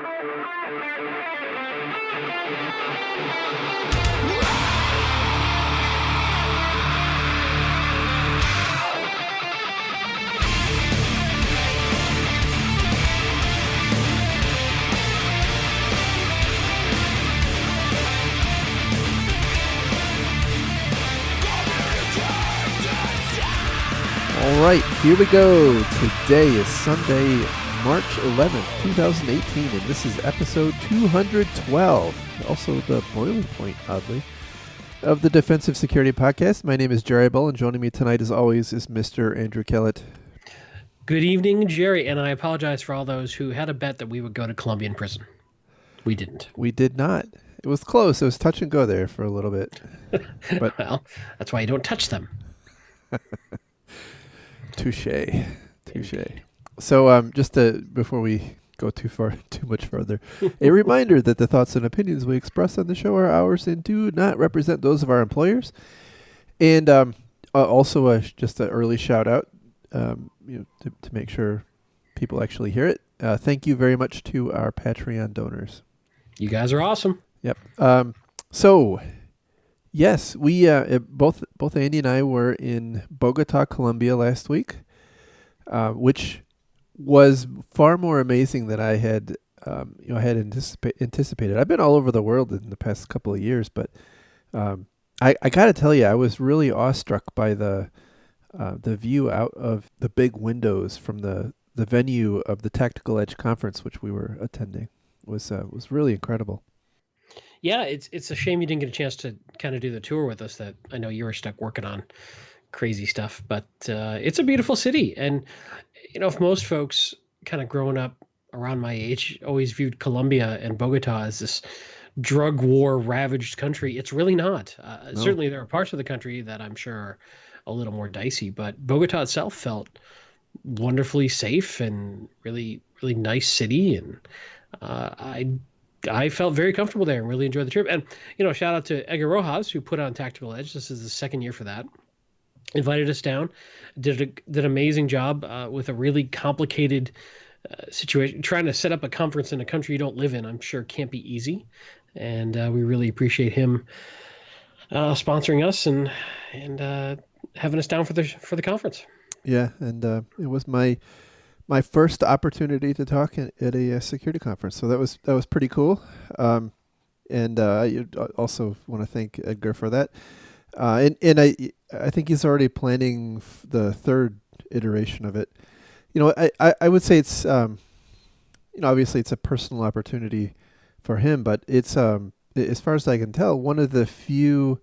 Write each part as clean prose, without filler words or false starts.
All right, here we go. Today is Sunday, March 11th, 2018, and this is episode 212, also the boiling point, oddly, of the Defensive Security Podcast. My name is Jerry Bull, and joining me tonight, as always, is Mr. Andrew Kellett. Good evening, Jerry, and I apologize for all those who had a bet that we would go to Colombian prison. We didn't. We did not. It was close. It was touch and go there for a little bit. But well, that's why you don't touch them. Touche. So, before we go too much further, a reminder that the thoughts and opinions we express on the show are ours and do not represent those of our employers. And also, just an early shout out, to make sure people actually hear it. Thank you very much to our Patreon donors. You guys are awesome. Yep. So, yes, we both Andy and I were in Bogota, Colombia last week, which was far more amazing than I had anticipated. I've been all over the world in the past couple of years, but I got to tell you, I was really awestruck by the view out of the big windows from the venue of the Tactical Edge conference, which we were attending. Was really incredible. Yeah, it's a shame you didn't get a chance to kind of do the tour with us. That I know you were stuck working on crazy stuff, but it's a beautiful city. And if most folks kind of growing up around my age always viewed Colombia and Bogota as this drug war ravaged country, it's really not. No. Certainly, there are parts of the country that I'm sure are a little more dicey, but Bogota itself felt wonderfully safe and really, really nice city. And I felt very comfortable there and really enjoyed the trip. And, shout out to Edgar Rojas, who put on Tactical Edge. This is the second year for that. Invited us down, did an amazing job with a really complicated situation. Trying to set up a conference in a country you don't live in, I'm sure can't be easy. And we really appreciate him sponsoring us and having us down for the conference. Yeah, and it was my first opportunity to talk at a security conference, so that was pretty cool. And I also want to thank Edgar for that. And I think he's already planning the third iteration of it. I would say it's obviously it's a personal opportunity for him, but it's as far as I can tell, one of the few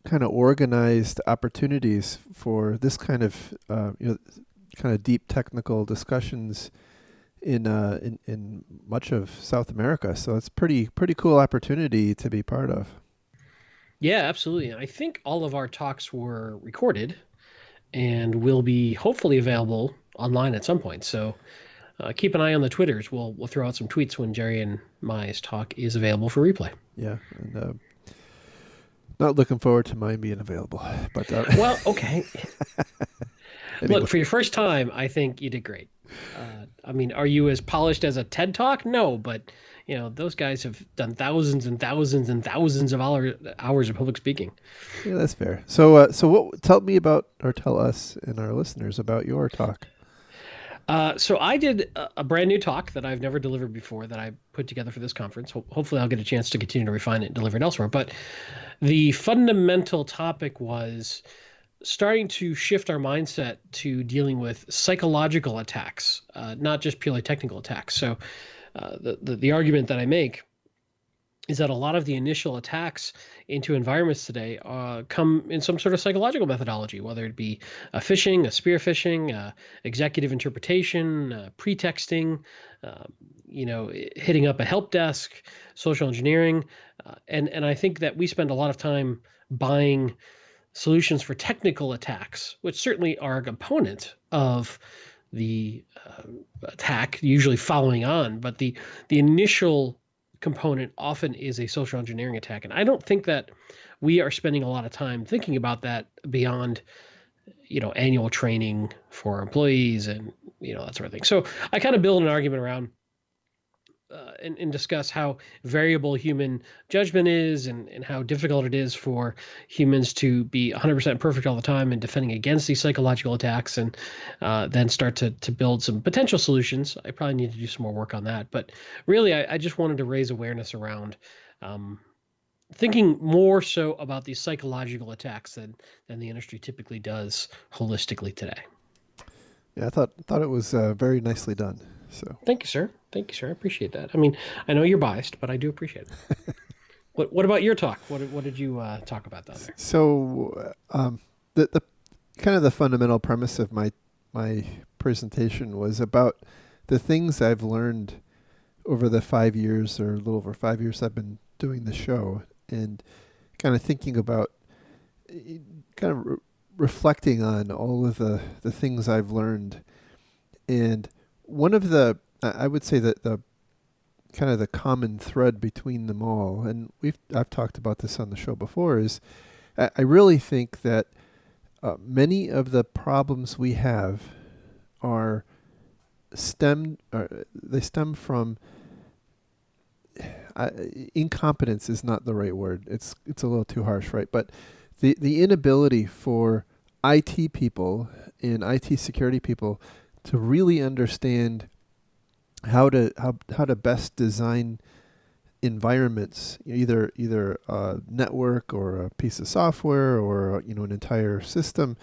kind of organized opportunities for this kind of kind of deep technical discussions in much of South America. So it's pretty cool opportunity to be part of. Yeah, absolutely. And I think all of our talks were recorded and will be hopefully available online at some point. So keep an eye on the Twitters. We'll throw out some tweets when Jerry and Mai's talk is available for replay. Yeah, and not looking forward to mine being available. But well, okay. Anyway. Look, for your first time, I think you did great. Are you as polished as a TED Talk? No, but those guys have done thousands and thousands and thousands of hours of public speaking. Yeah, that's fair. So, tell us and our listeners about your talk. So I did a brand new talk that I've never delivered before that I put together for this conference. Hopefully, I'll get a chance to continue to refine it and deliver it elsewhere. But the fundamental topic was starting to shift our mindset to dealing with psychological attacks, not just purely technical attacks. So the argument that I make is that a lot of the initial attacks into environments today come in some sort of psychological methodology, whether it be a phishing, a spear phishing, executive interpretation, pretexting, hitting up a help desk, social engineering. And I think that we spend a lot of time buying solutions for technical attacks, which certainly are a component of the attack, usually following on. But the initial component often is a social engineering attack. And I don't think that we are spending a lot of time thinking about that beyond, annual training for employees and, that sort of thing. So I kind of build an argument around and discuss how variable human judgment is, and how difficult it is for humans to be 100% perfect all the time and defending against these psychological attacks, and then start to build some potential solutions. I probably need to do some more work on that. But really, I just wanted to raise awareness around um, thinking more so about these psychological attacks than the industry typically does holistically today. Yeah, I thought it was very nicely done. So Thank you, sir. Thank you, sir. I appreciate that. I mean, I know you're biased, but I do appreciate it. What about your talk? What did you talk about down there? the kind of the fundamental premise of my presentation was about the things I've learned over the 5 years or a little over 5 years I've been doing the show, and kind of thinking about kind of reflecting on all of the things I've learned. And one of the, I would say that the kind of the common thread between them all, and I've talked about this on the show before, is I really think that many of the problems we have are they stem from incompetence is not the right word. It's a little too harsh, right? But the inability for IT people and IT security people to really understand how to best design environments, either a network or a piece of software or an entire system,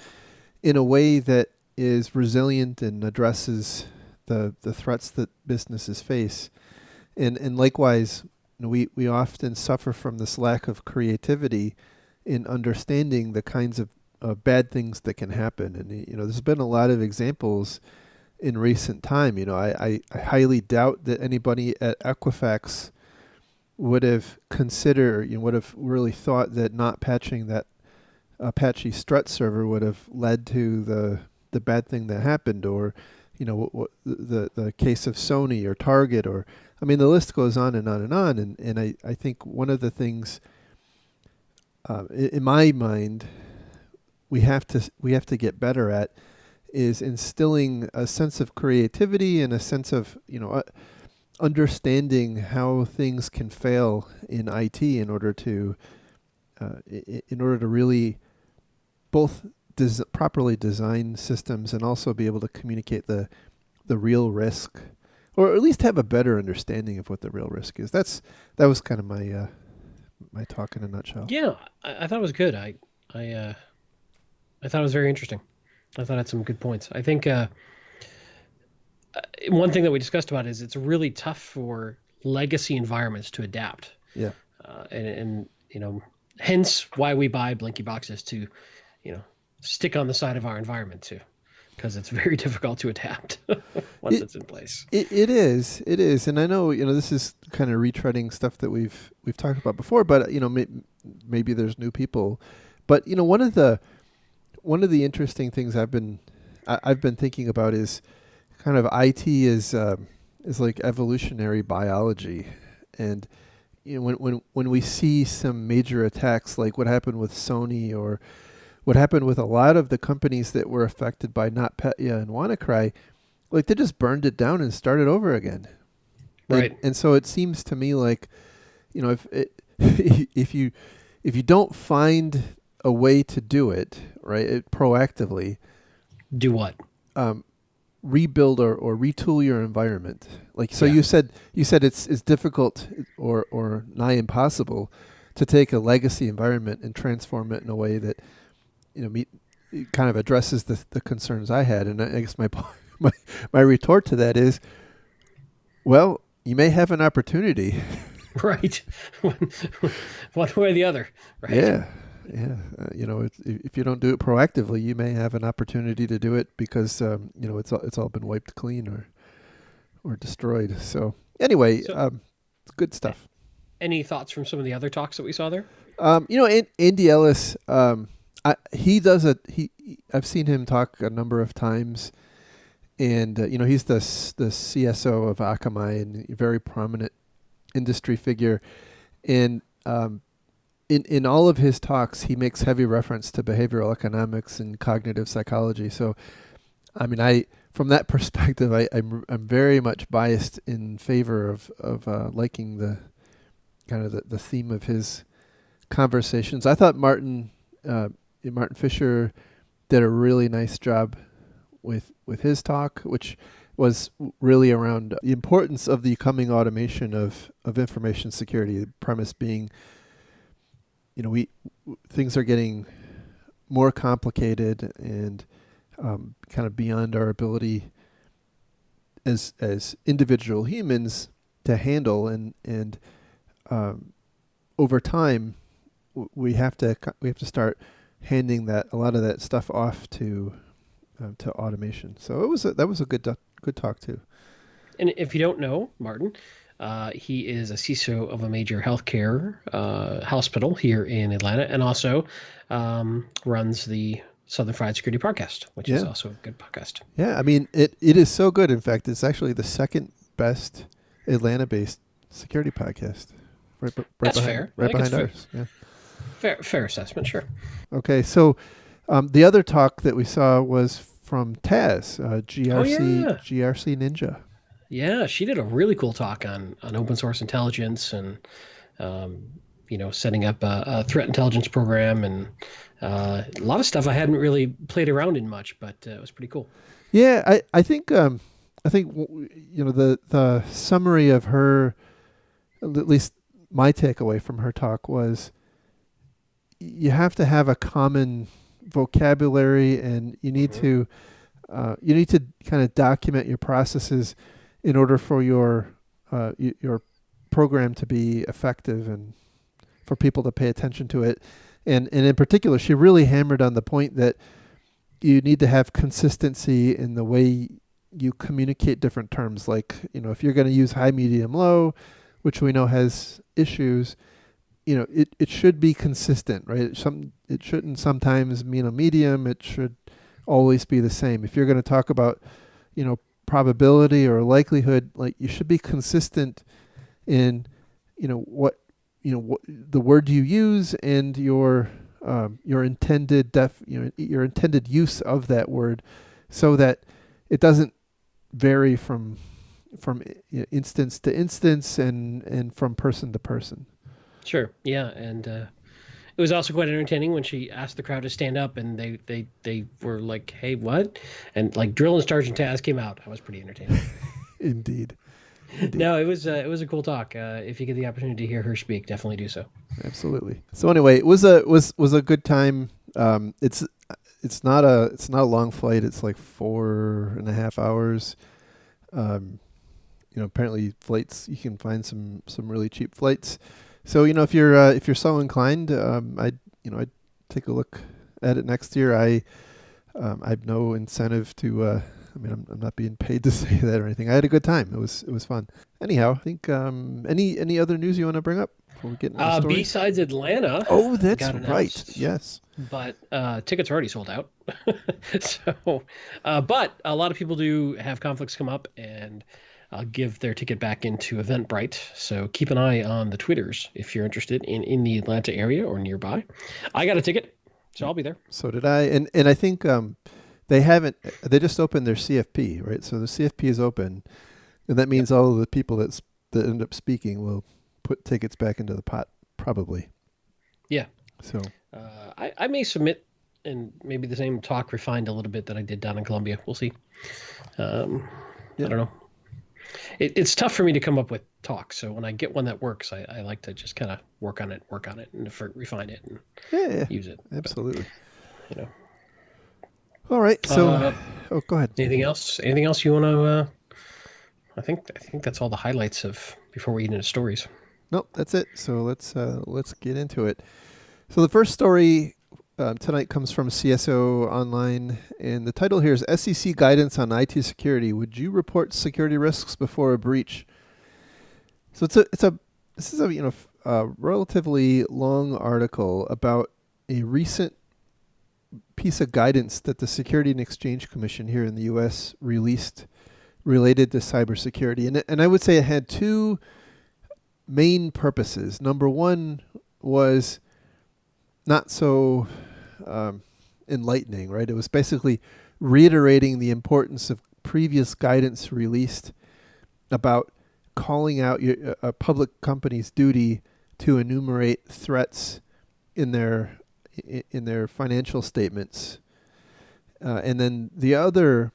in a way that is resilient and addresses the threats that businesses face. And likewise, we often suffer from this lack of creativity in understanding the kinds of bad things that can happen. And there's been a lot of examples in recent time. I highly doubt that anybody at Equifax would have considered, would have really thought that not patching that Apache Strut server would have led to the bad thing that happened, or what the case of Sony or Target, or I mean the list goes on and on and on. And I think one of the things in my mind we have to get better at is instilling a sense of creativity and a sense of understanding how things can fail in IT in order to really both properly design systems and also be able to communicate the real risk, or at least have a better understanding of what the real risk is. That was kind of my talk in a nutshell. Yeah, I thought it was good. I thought it was very interesting. I thought it had some good points. I think one thing that we discussed about is it's really tough for legacy environments to adapt. Yeah. And hence why we buy Blinky boxes to, stick on the side of our environment too, because it's very difficult to adapt once it's in place. It is, and I know this is kind of retreading stuff that we've talked about before, but maybe there's new people, but one of the interesting things I've been thinking about is kind of IT is like evolutionary biology, and when we see some major attacks like what happened with Sony, or what happened with a lot of the companies that were affected by NotPetya and WannaCry, like they just burned it down and started over again. Right. And so it seems to me like, if you don't find a way to do it right, proactively, do what? Rebuild or retool your environment. Like so, Yeah. you said it's difficult or nigh impossible to take a legacy environment and transform it in a way that it kind of addresses the concerns I had. And I guess my retort to that is, well, you may have an opportunity. Right. One way or the other. Right. Yeah. If you don't do it proactively, you may have an opportunity to do it because it's all been wiped clean or destroyed. So anyway, good stuff. Any thoughts from some of the other talks that we saw there? Andy Ellis, I've seen him talk a number of times, and he's the CSO of Akamai and a very prominent industry figure, and in all of his talks, he makes heavy reference to behavioral economics and cognitive psychology. So, I mean, from that perspective, I'm very much biased in favor of liking the kind of the theme of his conversations. I thought Martin Fisher did a really nice job with his talk, which was really around the importance of the coming automation of information security. The premise being, things are getting more complicated and kind of beyond our ability as individual humans to handle, and over time we have to start handing a lot of that stuff off to automation. So that was a good talk too. And if you don't know Martin, he is a CISO of a major healthcare hospital here in Atlanta, and also runs the Southern Fried Security Podcast, which is also a good podcast. Yeah, I mean, it is so good. In fact, it's actually the second best Atlanta-based security podcast. That's fair. Right behind ours. Yeah. Fair assessment, sure. Okay, so the other talk that we saw was from Taz, GRC Ninja. Yeah, she did a really cool talk on open source intelligence and setting up a threat intelligence program, and a lot of stuff I hadn't really played around in much, but it was pretty cool. Yeah, I think the summary of her, at least my takeaway from her talk, was you have to have a common vocabulary, and you need to kind of document your processes in order for your program to be effective and for people to pay attention to it. And in particular, she really hammered on the point that you need to have consistency in the way you communicate different terms. Like, if you're going to use high, medium, low, which we know has issues, it should be consistent, right? It shouldn't sometimes mean a medium. It should always be the same. If you're going to talk about, probability or likelihood, like, you should be consistent in, what the word you use and your intended your intended use of that word, so that it doesn't vary from instance to instance and from person to person. Sure. Yeah, and it was also quite entertaining when she asked the crowd to stand up, and they were like, "Hey, what?" And like Drill and Sergeant Taz came out. That was pretty entertaining. Indeed. No, it was a cool talk. If you get the opportunity to hear her speak, definitely do so. Absolutely. So anyway, it was a good time. It's not a long flight. It's like 4.5 hours. Apparently flights, you can find some really cheap flights. So if you're so inclined, I'd take a look at it next year. I have no incentive to. I'm not being paid to say that or anything. I had a good time. It was fun. Anyhow, I think any other news you want to bring up before we get into the story? Besides Atlanta. Oh, that's right. Yes. But tickets are already sold out. So, but a lot of people do have conflicts come up and give their ticket back into Eventbrite. So keep an eye on the Twitters if you're interested in the Atlanta area or nearby. I got a ticket, so I'll be there. So did I. And I think they just opened their CFP, right? So the CFP is open, and that means all of the people that end up speaking will put tickets back into the pot, probably. Yeah. So I may submit, and maybe the same talk refined a little bit that I did down in Columbia. We'll see. I don't know. It's tough for me to come up with talks, so when I get one that works, I like to just kind of work on it, and refine it, and use it. Absolutely. But, all right. So, go ahead. Anything else? Anything else you want to? I think that's all the highlights of before we get into stories. Nope, that's it. So let's get into it. So the first story tonight comes from CSO Online, and the title here is SEC Guidance on IT Security. Would you report security risks before a breach? So this is a relatively long article about a recent piece of guidance that the Security and Exchange Commission here in the U.S. released related to cybersecurity, and I would say it had two main purposes. Number one was not so enlightening, right? It was basically reiterating the importance of previous guidance released about calling out a public company's duty to enumerate threats in their financial statements. And then the other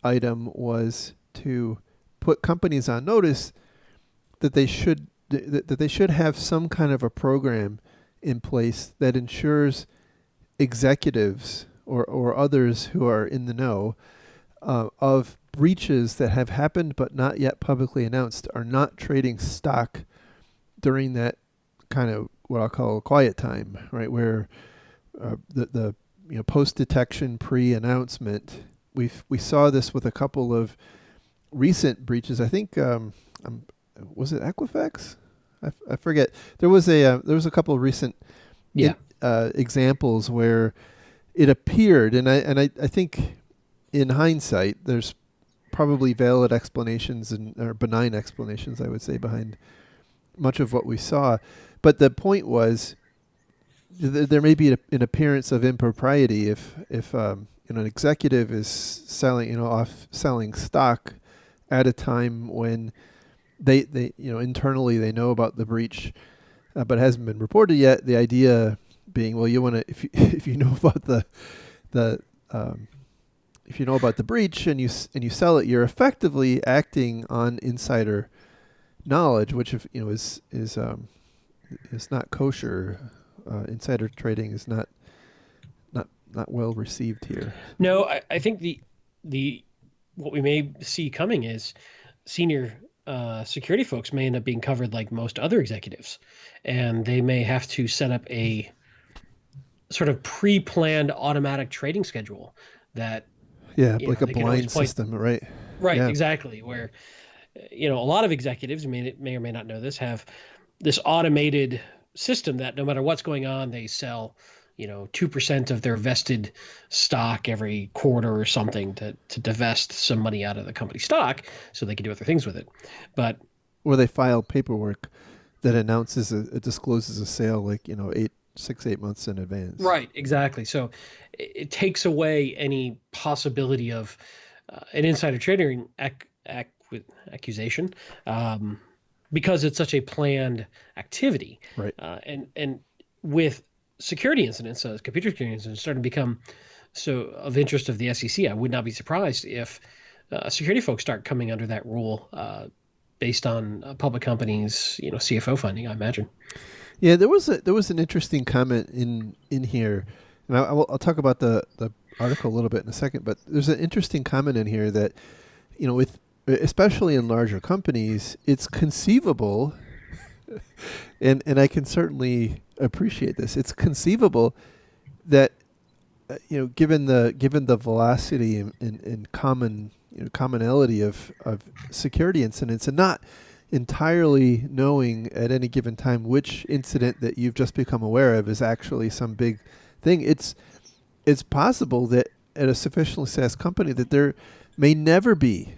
item was to put companies on notice that they should have some kind of a program in place that ensures executives or others who are in the know of breaches that have happened but not yet publicly announced are not trading stock during that kind of what I'll call a quiet time, right? Where the post detection, pre announcement. We saw this with a couple of recent breaches. I think was it Equifax? I forget. There was a couple of recent Yeah. examples where it appeared, and I think in hindsight, there's probably valid explanations or benign explanations, I would say, behind much of what we saw. But the point was, there may be an appearance of impropriety if an executive is selling stock at a time when they internally they know about the breach, but it hasn't been reported yet. The idea being, well, you want to if you know about the if you know about the breach and you sell it, you're effectively acting on insider knowledge, which is not kosher. Insider trading is not well received here. No, I think the what we may see coming is senior security folks may end up being covered like most other executives, and they may have to set up a sort of pre-planned automatic trading schedule that Yeah, like a they can always blind point. system, right? Right, Yeah, exactly. Where a lot of executives may or may not know this have this automated system that no matter what's going on, they sell 2% of their vested stock every quarter or something to divest some money out of the company stock so they can do other things with it. But or they file paperwork that announces it discloses a sale like 8 months in advance. right, exactly. So it takes away any possibility of an insider trading accusation, um, because it's such a planned activity. Right. And with security incidents, computer security incidents, starting to become so of interest of the SEC, I would not be surprised if security folks start coming under that rule based on public companies, CFO funding, I imagine. Yeah, there was an interesting comment in here, and I'll talk about the article a little bit in a second. But there's an interesting comment in here that with especially in larger companies, it's conceivable, and I can certainly appreciate this. It's conceivable that given the velocity and commonality of security incidents, and not entirely knowing at any given time which incident that you've just become aware of is actually some big thing. It's possible that at a sufficiently sized company that there may never be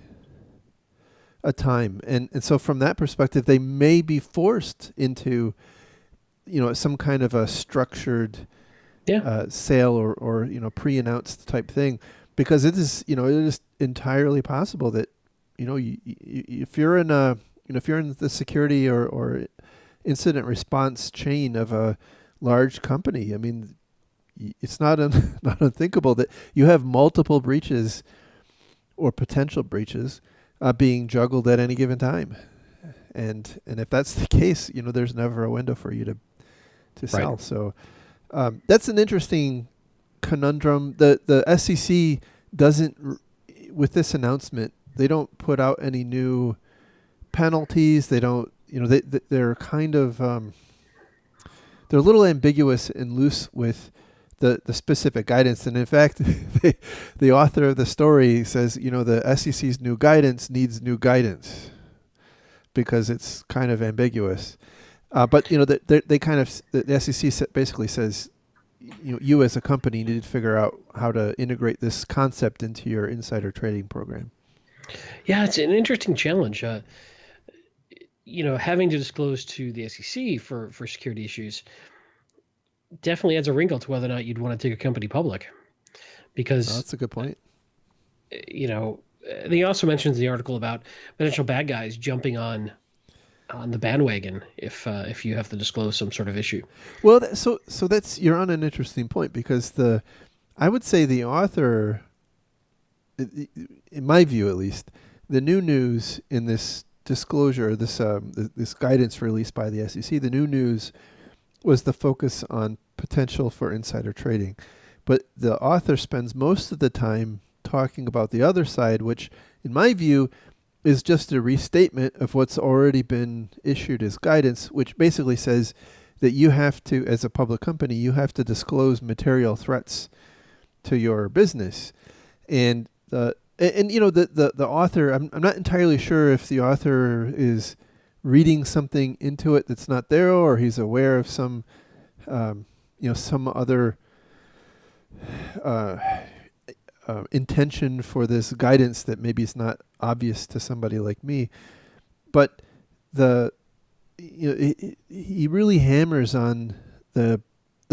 a time, and so from that perspective, they may be forced into some kind of a structured Yeah. sale or pre-announced type thing, because it is entirely possible that if you're in if you're in the security or incident response chain of a large company, I mean, it's not not unthinkable that you have multiple breaches or potential breaches being juggled at any given time, and if that's the case, there's never a window for you to Right. sell. So that's an interesting conundrum. The SEC doesn't, with this announcement, they don't put out any new penalties. They don't, they're kind of, they're a little ambiguous and loose with the specific guidance. And in fact, the author of the story says, the SEC's new guidance needs new guidance because it's kind of ambiguous. But they kind of, the SEC basically says, you as a company need to figure out how to integrate this concept into your insider trading program. Yeah, it's an interesting challenge. Having to disclose to the SEC for security issues definitely adds a wrinkle to whether or not you'd want to take a company public, Oh, because that's a good point. you know he also mentions the article about potential bad guys jumping on the bandwagon if you have to disclose some sort of issue. Well, so that's you're on an interesting point because I would say the author, in my view at least, the new news in this disclosure, this guidance released by the SEC, the new news was the focus on potential for insider trading, but the author spends most of the time talking about the other side, which, in my view, is just a restatement of what's already been issued as guidance, which basically says that you have to, as a public company, you have to disclose material threats to your business. And the author, I'm not entirely sure if the author is reading something into it that's not there, or he's aware of some some other intention for this guidance that maybe is not obvious to somebody like me. But he really hammers on the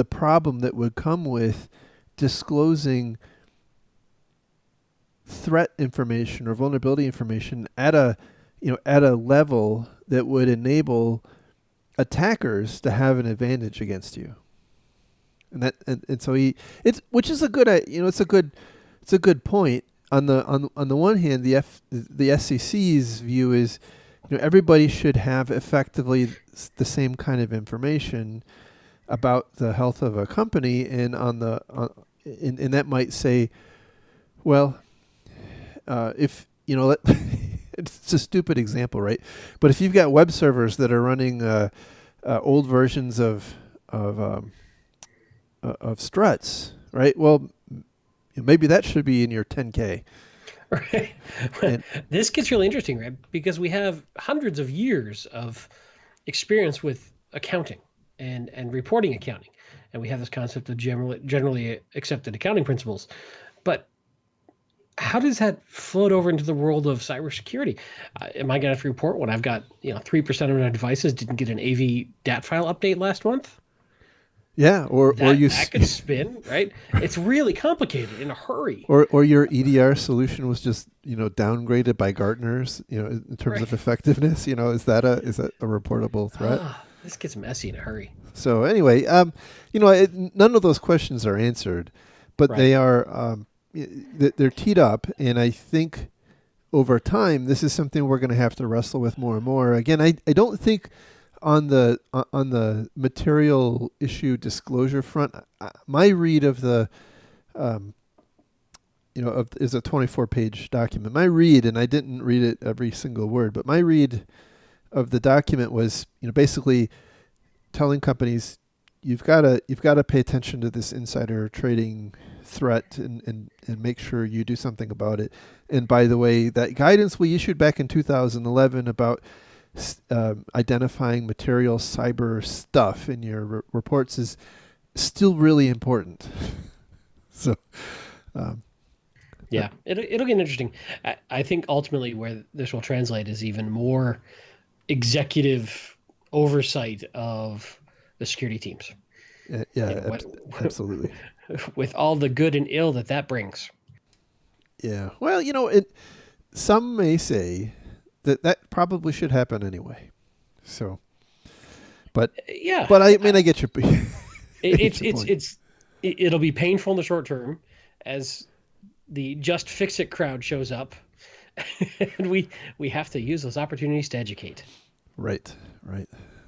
problem that would come with disclosing threat information or vulnerability information at a level that would enable attackers to have an advantage against you. And so which is a good it's a good point. On the one hand, the SEC's view is, everybody should have effectively the same kind of information about the health of a company, and and that might say, well, if it's a stupid example, right? But if you've got web servers that are running old versions of struts, right? Well, maybe that should be in your 10K. Right. This gets really interesting, right? Because we have hundreds of years of experience with accounting and reporting accounting, and we have this concept of generally accepted accounting principles. But how does that float over into the world of cybersecurity? Am I going to have to report when I've got 3% of my devices didn't get an AV DAT file update last month? Yeah, or that could spin, right? It's really complicated in a hurry. Or your EDR solution was just downgraded by Gartner's in terms of effectiveness. Is that a reportable threat? This gets messy in a hurry. So anyway, none of those questions are answered, but they are they're teed up, and I think over time this is something we're going to have to wrestle with more and more. Again, I don't think on the material issue disclosure front, my read of the is a 24-page document. My read, and I didn't read it every single word, but my read of the document was basically telling companies you've got to pay attention to this insider trading threat and make sure you do something about it. And by the way, that guidance we issued back in 2011 about identifying material cyber stuff in your reports is still really important. So, yeah, it'll get interesting. I think ultimately where this will translate is even more executive oversight of the security teams. Absolutely. With all the good and ill that brings. Yeah. Well, some may say that probably should happen anyway. So, but yeah, but I mean, I get your. It'll be painful in the short term as the just fix it crowd shows up, and we have to use those opportunities to educate. Right.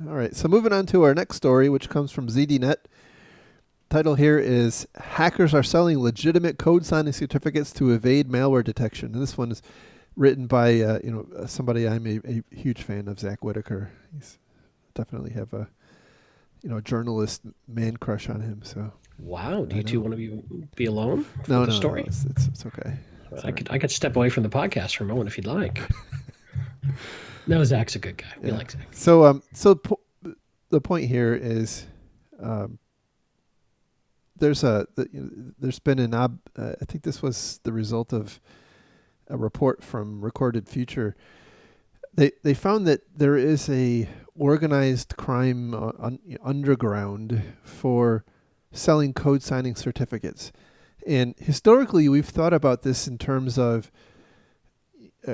All right. So moving on to our next story, which comes from ZDNet. Title here is Hackers Are Selling Legitimate Code Signing Certificates to Evade Malware Detection. And this one is written by somebody I'm a huge fan of, Zach Whitaker. He's definitely have a journalist man crush on him. So wow, do you two want to be alone for the story? No, it's okay. I could step away from the podcast for a moment if you'd like. No, Zach's a good guy. We like Zach. So the point here is. There's been I think this was the result of a report from Recorded Future. They found that there is a organized crime underground for selling code signing certificates. And historically, we've thought about this in terms of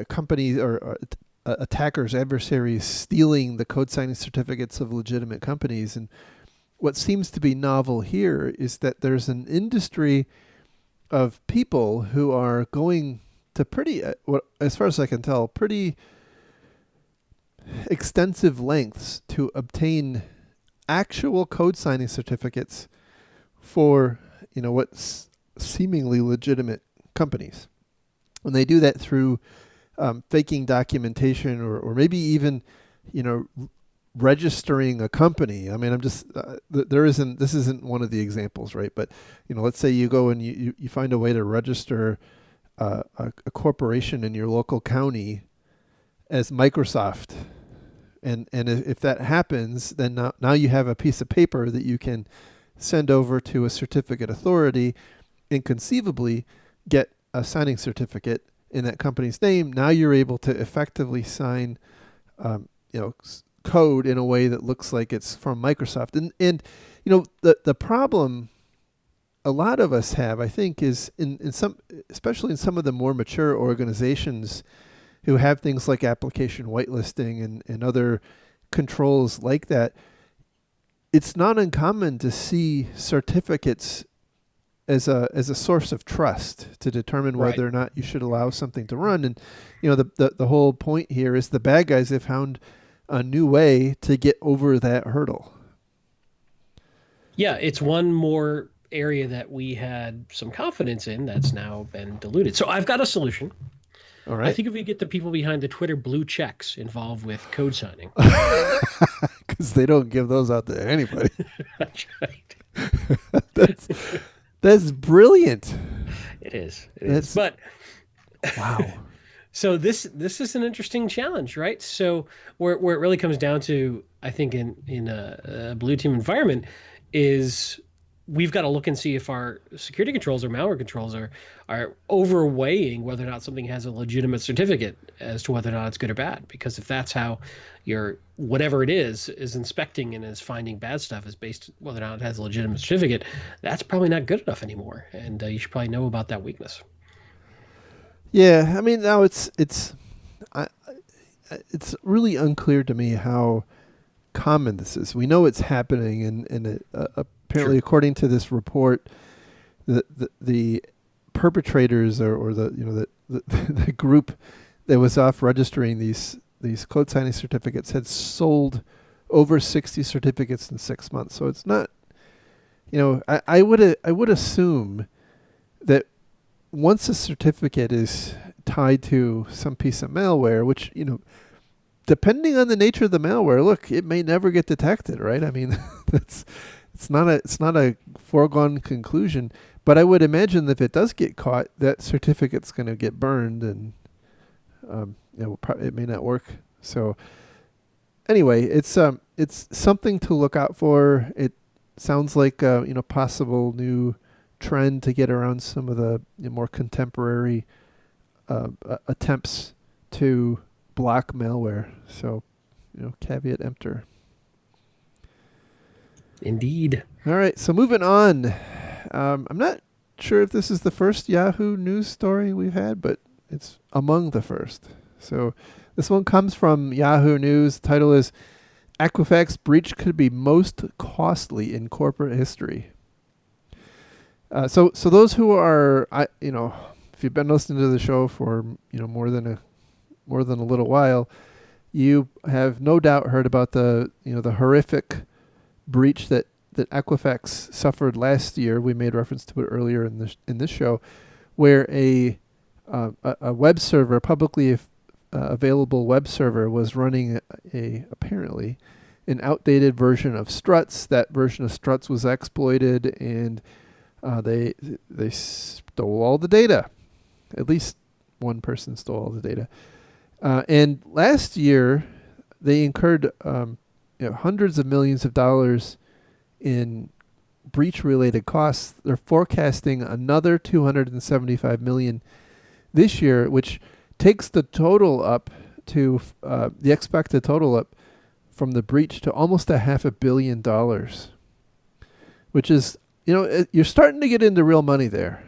companies or attackers, adversaries stealing the code signing certificates of legitimate companies. And what seems to be novel here is that there's an industry of people who are going to pretty, as far as I can tell, pretty extensive lengths to obtain actual code signing certificates for, what's seemingly legitimate companies. And they do that through faking documentation or maybe even, registering a company. I mean, I'm just, this isn't one of the examples, right? But, let's say you go and you find a way to register a corporation in your local county as Microsoft. And if that happens, then now you have a piece of paper that you can send over to a certificate authority and conceivably get a signing certificate in that company's name. Now you're able to effectively sign, code in a way that looks like it's from Microsoft. And the problem a lot of us have, I think, is in some, especially in some of the more mature organizations who have things like application whitelisting and other controls like that. It's not uncommon to see certificates as a source of trust to determine whether or not you should allow something to run. And the whole point here is the bad guys have found a new way to get over that hurdle. Yeah, it's one more area that we had some confidence in that's now been diluted. So I've got a solution. All right. I think if we get the people behind the Twitter blue checks involved with code signing. Because they don't give those out to anybody. That's right. That's brilliant. It is. But wow. So this is an interesting challenge, right? So where it really comes down to, I think, in a blue team environment, is we've got to look and see if our security controls or malware controls are overweighing whether or not something has a legitimate certificate as to whether or not it's good or bad. Because if that's how your whatever it is inspecting and is finding bad stuff is based whether or not it has a legitimate certificate, that's probably not good enough anymore. And you should probably know about that weakness. Yeah, I mean, now it's really unclear to me how common this is. We know it's happening, and apparently, according to this report, the perpetrators or the group that was off registering these code signing certificates had sold over 60 certificates in 6 months. So it's not, I would assume that once a certificate is tied to some piece of malware, which, depending on the nature of the malware, look, it may never get detected, right? I mean, it's not a foregone conclusion, but I would imagine that if it does get caught, that certificate's going to get burned, and it may not work. So anyway, it's something to look out for. It sounds like possible new trend to get around some of the more contemporary attempts to block malware. So, caveat emptor. Indeed. All right. So moving on. I'm not sure if this is the first Yahoo News story we've had, but it's among the first. So this one comes from Yahoo News. The title is Equifax Breach Could Be Most Costly in Corporate History. So those who are, if you've been listening to the show for more than a little while, you have no doubt heard about the horrific breach that Equifax suffered last year. We made reference to it earlier in this show, where a web server, publicly available web server, was running apparently an outdated version of Struts. That version of Struts was exploited, and they stole all the data. At least one person stole all the data. And last year, they incurred hundreds of millions of dollars in breach-related costs. They're forecasting another $275 million this year, which takes the total up to the expected total up from the breach to almost $500 million, which is, you're starting to get into real money there.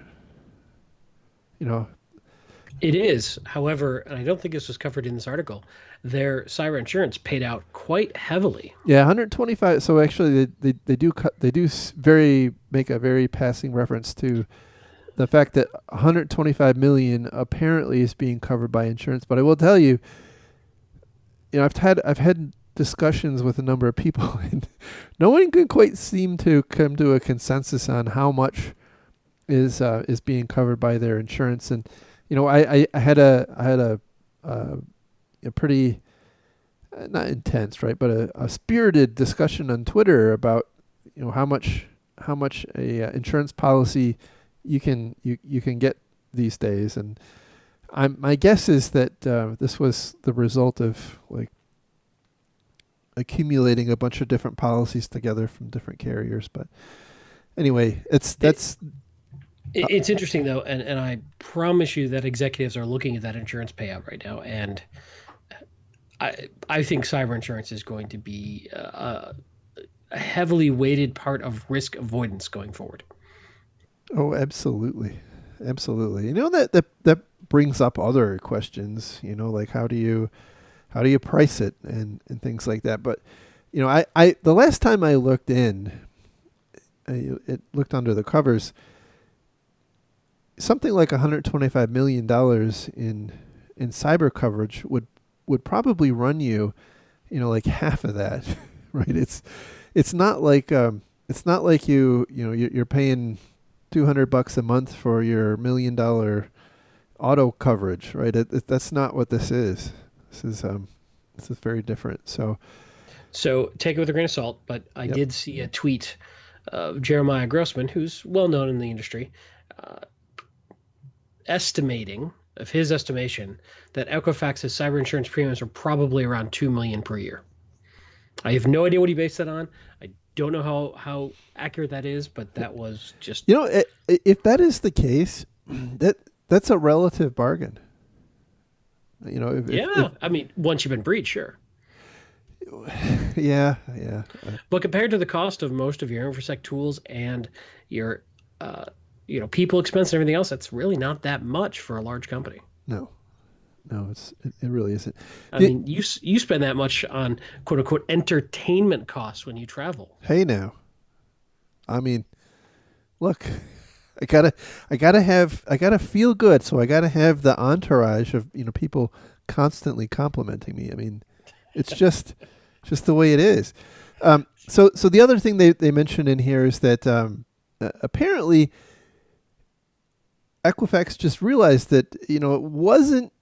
It is. However, and I don't think this was covered in this article, their cyber insurance paid out quite heavily. Yeah, 125. So actually, they do cut. They do very make a very passing reference to the fact that 125 million apparently is being covered by insurance. But I will tell you, I've had discussions with a number of people, and no one can quite seem to come to a consensus on how much is being covered by their insurance. And I had a pretty not intense, right, but a spirited discussion on Twitter about how much a insurance policy you can get these days. And my guess is that this was the result of like accumulating a bunch of different policies together from different carriers. But anyway, It, that's it's interesting though, and I promise you that executives are looking at that insurance payout right now, and I think cyber insurance is going to be a heavily weighted part of risk avoidance going forward. oh, absolutely, absolutely. That brings up other questions. Like how do you price it and things like that. But I the last time I looked it looked under the covers, something like $125 million in cyber coverage would probably run you, like half of that, right? It's not like you're paying $200 a month for your $1 million auto coverage, right? That's not what this is. This is very different. So, So take it with a grain of salt, but I yep. did see a tweet of Jeremiah Grossman, who's well known in the industry, uh, estimating of his estimation that Equifax's cyber insurance premiums are probably around 2 million per year. I have no idea what he based that on. I don't know how accurate that is, but that was just If that is the case, that's a relative bargain. If yeah. I mean, once you've been breached, sure. yeah, yeah. But compared to the cost of most of your infosec tools and your uh, people expense and everything else, that's really not that much for a large company. No, no, it really isn't. I mean, you spend that much on quote unquote entertainment costs when you travel. Hey now, I mean, look, I gotta feel good, so I gotta have the entourage of people constantly complimenting me. I mean, it's just the way it is. So the other thing they mentioned in here is that apparently Equifax just realized that it wasn't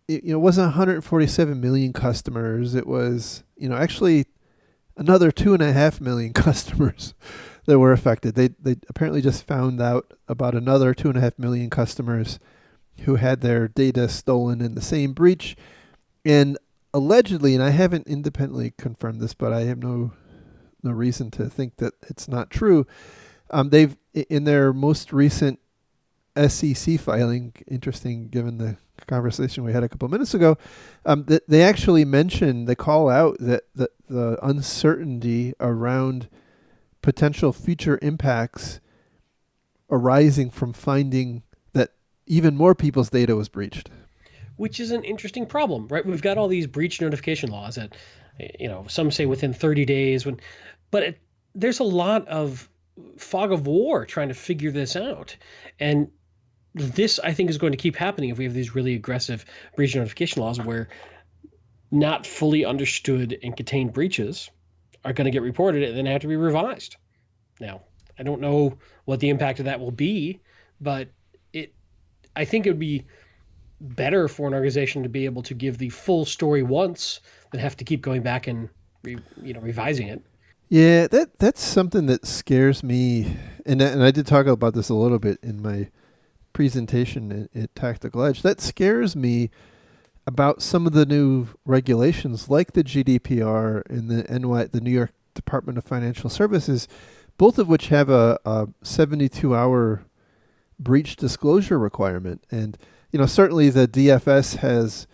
147 million customers. It was actually another 2.5 million customers that were affected. They apparently just found out about another 2.5 million customers who had their data stolen in the same breach, and allegedly, and I haven't independently confirmed this, but I have no reason to think that it's not true. They've in their most recent SEC filing, interesting given the conversation we had a couple minutes ago, that they actually mention, they call out that the uncertainty around potential future impacts arising from finding that even more people's data was breached. Which is an interesting problem, right? We've got all these breach notification laws that, some say within 30 days, but there's a lot of fog of war trying to figure this out, and this I think is going to keep happening if we have these really aggressive breach notification laws where not fully understood and contained breaches are going to get reported and then have to be revised. Now, I don't know what the impact of that will be, but it I think it would be better for an organization to be able to give the full story once than have to keep going back and revising it. Yeah, that's something that scares me, and I did talk about this a little bit in my presentation at Tactical Edge. That scares me about some of the new regulations, like the GDPR and the New York Department of Financial Services, both of which have a 72-hour breach disclosure requirement. And certainly the DFS has,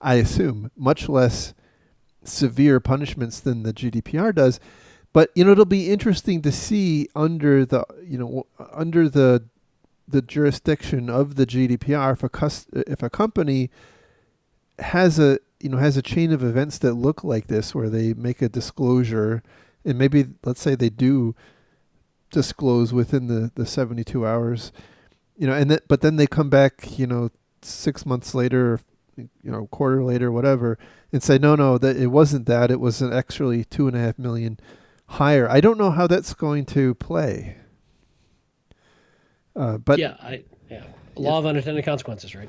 I assume, much less severe punishments than the GDPR does. But it'll be interesting to see under the the jurisdiction of the GDPR. If a company has a chain of events that look like this, where they make a disclosure, and maybe let's say they do disclose within the 72 hours, but then they come back, 6 months later, quarter later, whatever, and say, no, that it wasn't that. It was actually 2.5 million higher. I don't know how that's going to play. But law of unintended consequences, right?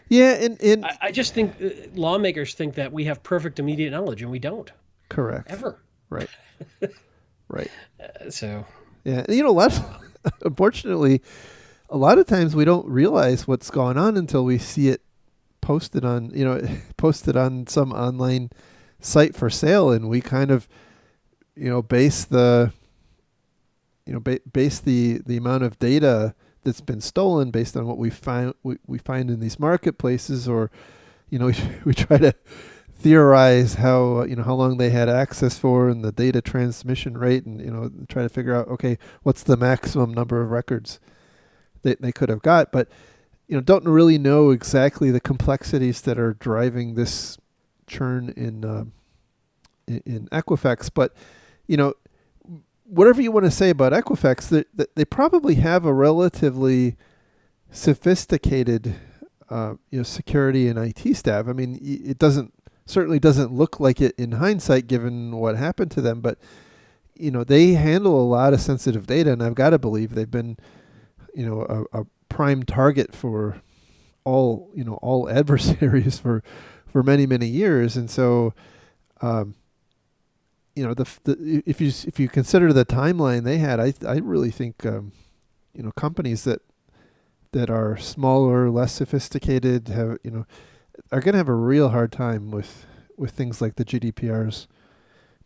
Yeah, and I just think lawmakers think that we have perfect immediate knowledge, and we don't. Correct. Ever. Right. Right. So. Yeah, unfortunately, a lot of times we don't realize what's going on until we see it posted on some online site for sale, and we kind of base the amount of data that's been stolen based on what we find in these marketplaces, or we try to theorize how long they had access for and the data transmission rate, and try to figure out, okay, what's the maximum number of records that they could have got, but don't really know exactly the complexities that are driving this churn in Equifax. But whatever you want to say about Equifax, they probably have a relatively sophisticated security and IT staff. I mean, it certainly doesn't look like it in hindsight, given what happened to them, but they handle a lot of sensitive data, and I've got to believe they've been a prime target for all adversaries for many years. And so if you consider the timeline they had, I really think companies that are smaller, less sophisticated, are going to have a real hard time with things like the GDPR's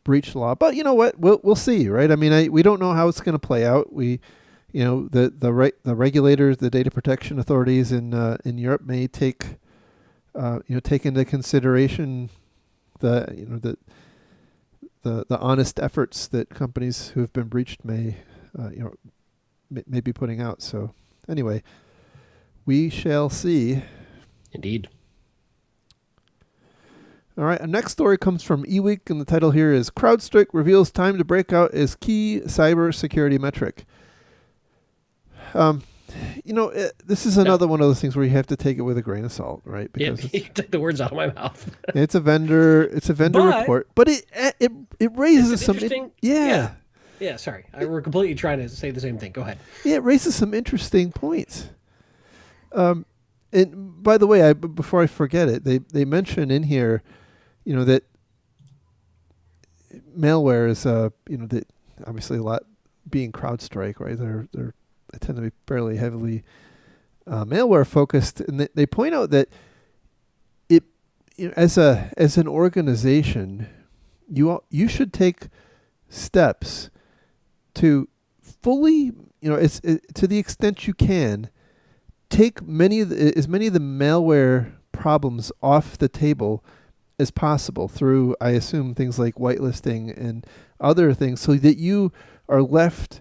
breach law. But you know what? We'll see, right? I mean, we don't know how it's going to play out. The regulators, the data protection authorities in Europe may take into consideration the honest efforts that companies who have been breached may be putting out. So anyway, we shall see. Indeed. All right, our next story comes from eWeek, and the title here is CrowdStrike reveals time to break out as key cybersecurity metric. This is another one of those things where you have to take it with a grain of salt, right? Because you took the words out of my mouth. It's a vendor report, but it raises some interesting. Yeah. Sorry, we're completely trying to say the same thing. Go ahead. Yeah, it raises some interesting points. And by the way, before I forget it, they mention in here, that malware is that obviously a lot being CrowdStrike, right? They tend to be fairly heavily malware focused, and they point out that it as an organization, you should take steps to fully, to the extent you can, take as many of the malware problems off the table as possible through, I assume, things like whitelisting and other things, so that you are left,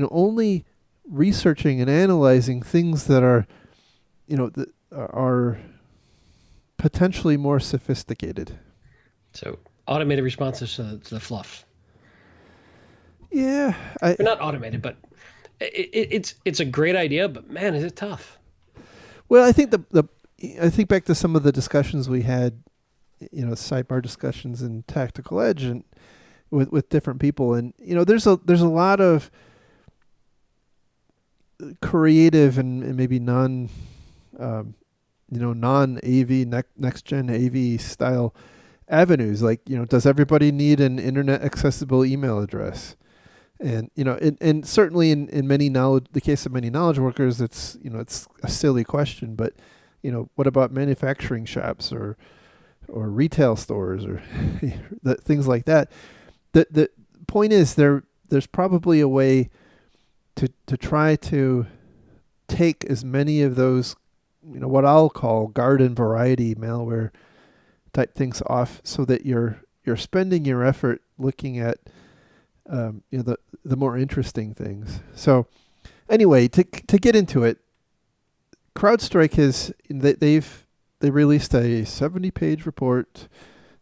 only researching and analyzing things that are, that are potentially more sophisticated. So automated responses to the fluff. Yeah, not automated, but it's a great idea. But man, is it tough? Well, I think I think back to some of the discussions we had, sidebar discussions in Tactical Edge and with different people, and there's a lot of creative and maybe non AV next gen AV style avenues, like does everybody need an internet accessible email address? And and certainly in the case of many knowledge workers, it's it's a silly question, but what about manufacturing shops or retail stores or things like that? The point is there's probably a way to try to take as many of those, what I'll call garden variety malware type things off, so that you're spending your effort looking at the more interesting things. So anyway, to get into it, CrowdStrike they released a 70-page report.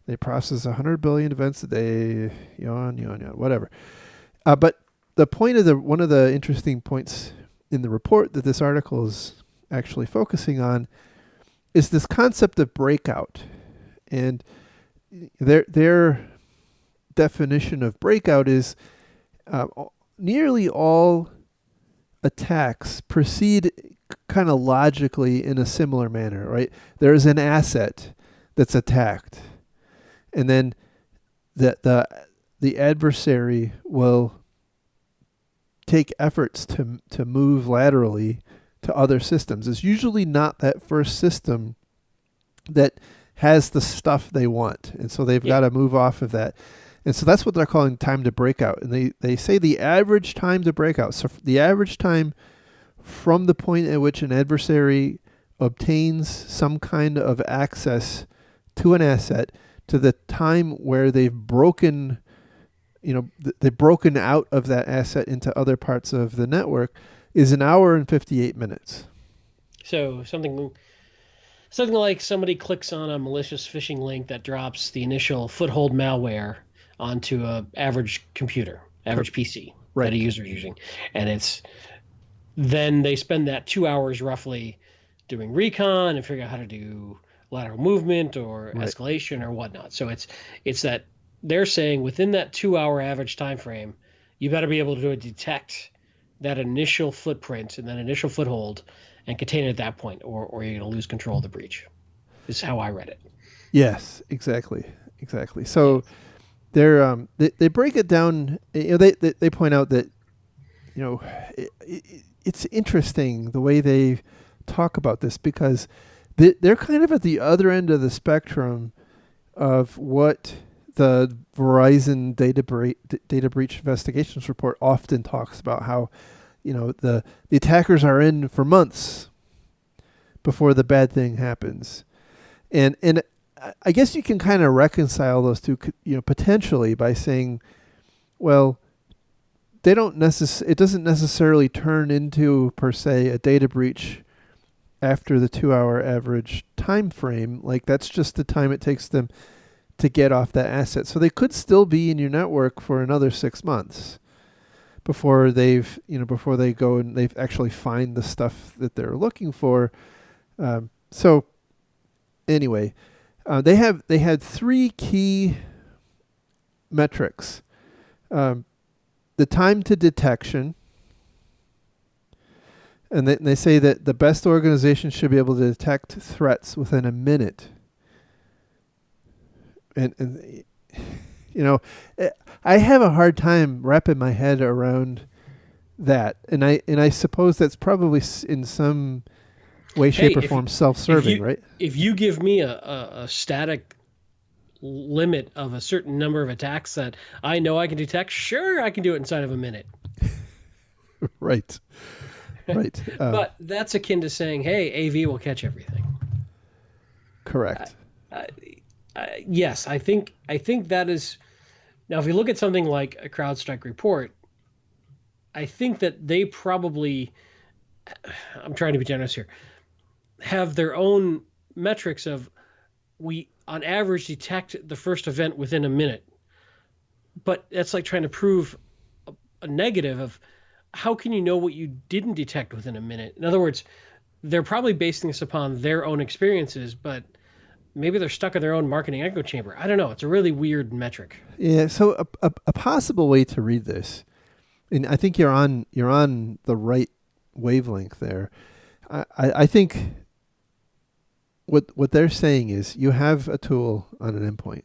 They process 100 billion events a day, yawn, yawn, yawn, whatever. But the point of one of the interesting points in the report that this article is actually focusing on is this concept of breakout. And their definition of breakout is nearly all attacks proceed kind of logically in a similar manner, right? There's an asset that's attacked, and then the adversary will take efforts to move laterally to other systems. It's usually not that first system that has the stuff they want, and so they've got to move off of that. And so that's what they're calling time to breakout. And they say the average time to breakout, so the average time from the point at which an adversary obtains some kind of access to an asset to the time where they've broken out of that asset into other parts of the network is an hour and 58 minutes. So something like somebody clicks on a malicious phishing link that drops the initial foothold malware onto a average computer, average PC that a user is using. And then they spend that 2 hours roughly doing recon and figuring out how to do lateral movement or escalation or whatnot. So it's that they're saying within that 2 hour average time frame, you better be able to detect that initial footprint and that initial foothold and contain it at that point, or you're going to lose control of the breach. This is how I read it. Yes, exactly. So they break it down. They point out that it's interesting the way they talk about this, because they're kind of at the other end of the spectrum of what the Verizon data breach investigations report often talks about, how the attackers are in for months before the bad thing happens. And I guess you can kind of reconcile those two, potentially by saying, well, it doesn't necessarily turn into, per se, a data breach after the 2 hour average time frame. Like, that's just the time it takes them to get off that asset. So they could still be in your network for another 6 months before they go and they've actually find the stuff that they're looking for. So anyway, they had three key metrics: the time to detection, and they say that the best organizations should be able to detect threats within a minute. And I have a hard time wrapping my head around that, and I suppose that's probably in some way, shape, or form self-serving, right? If you give me a static limit of a certain number of attacks that I know I can detect, sure, I can do it inside of a minute. Right. But that's akin to saying, hey, AV will catch everything. Correct. Yes, I think that is. Now, if you look at something like a CrowdStrike report, I think that they probably, I'm trying to be generous here, have their own metrics of, we on average detect the first event within a minute. But that's like trying to prove a negative of, how can you know what you didn't detect within a minute? In other words, they're probably basing this upon their own experiences, but maybe they're stuck in their own marketing echo chamber. I don't know. It's a really weird metric. Yeah. So a possible way to read this, and I think you're on the right wavelength there. I think what they're saying is, you have a tool on an endpoint,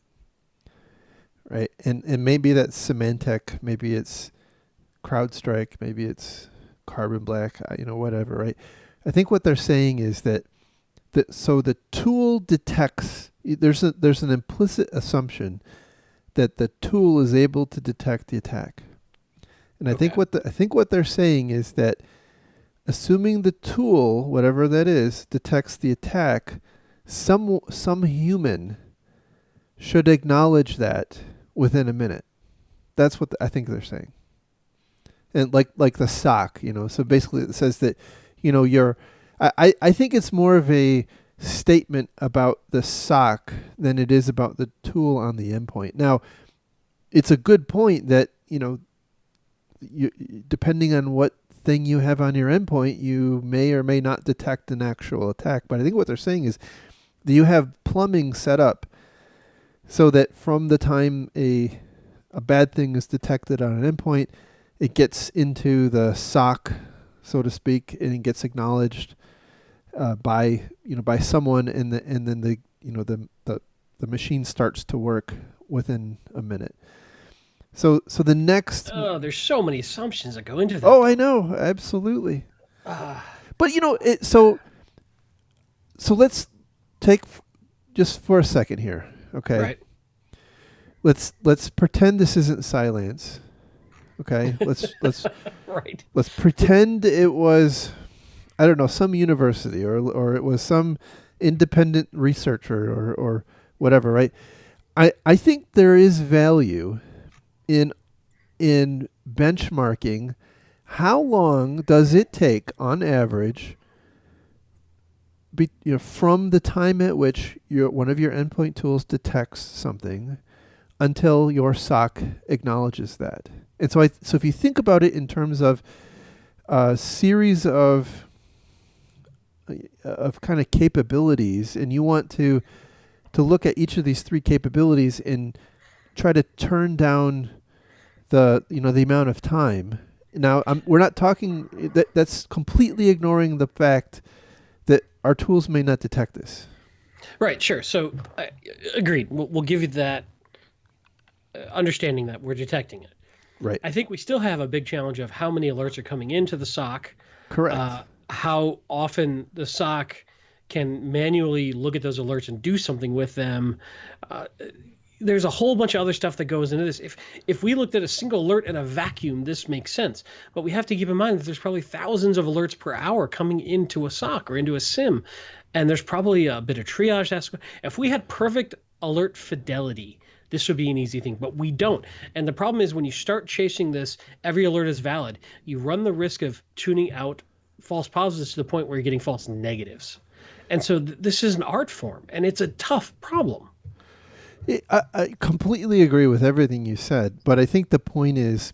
right? And maybe that's Symantec, maybe it's CrowdStrike, maybe it's Carbon Black, whatever, right? I think what they're saying is that so the tool detects. There's an implicit assumption that the tool is able to detect the attack, and I think what they're saying is that, assuming the tool, whatever that is, detects the attack, some human should acknowledge that within a minute. That's what I think they're saying. And like the SOC, so basically it says that, your I think it's more of a statement about the SOC than it is about the tool on the endpoint. Now, it's a good point that, you, depending on what thing you have on your endpoint, you may or may not detect an actual attack. But I think what they're saying is that you have plumbing set up so that from the time a bad thing is detected on an endpoint, it gets into the SOC, so to speak, and it gets acknowledged by someone, and then the machine starts to work within a minute. So the next. Oh, there's so many assumptions that go into that. Oh, I know, absolutely. But so let's take just for a second here, okay? Right. Let's pretend this isn't Cylance. Okay, let's Right. let's pretend it was, I don't know, some university or it was some independent researcher or whatever, right? I think there is value in benchmarking how long does it take on average from the time at which one of your endpoint tools detects something until your SOC acknowledges that. And so if you think about it in terms of a series of kind of capabilities, and you want to look at each of these three capabilities and try to turn down the amount of time. Now, we're not talking that's completely ignoring the fact that our tools may not detect this. Right. Sure. So, agreed. We'll give you that understanding that we're detecting it. Right. I think we still have a big challenge of how many alerts are coming into the SOC. Correct. How often the SOC can manually look at those alerts and do something with them. There's a whole bunch of other stuff that goes into this. If we looked at a single alert in a vacuum, this makes sense. But we have to keep in mind that there's probably thousands of alerts per hour coming into a SOC or into a SIM. And there's probably a bit of triage. If we had perfect alert fidelity, this would be an easy thing, but we don't. And the problem is when you start chasing this, every alert is valid. You run the risk of tuning out false positives to the point where you're getting false negatives. And so this is an art form, and it's a tough problem. I completely agree with everything you said, but I think the point is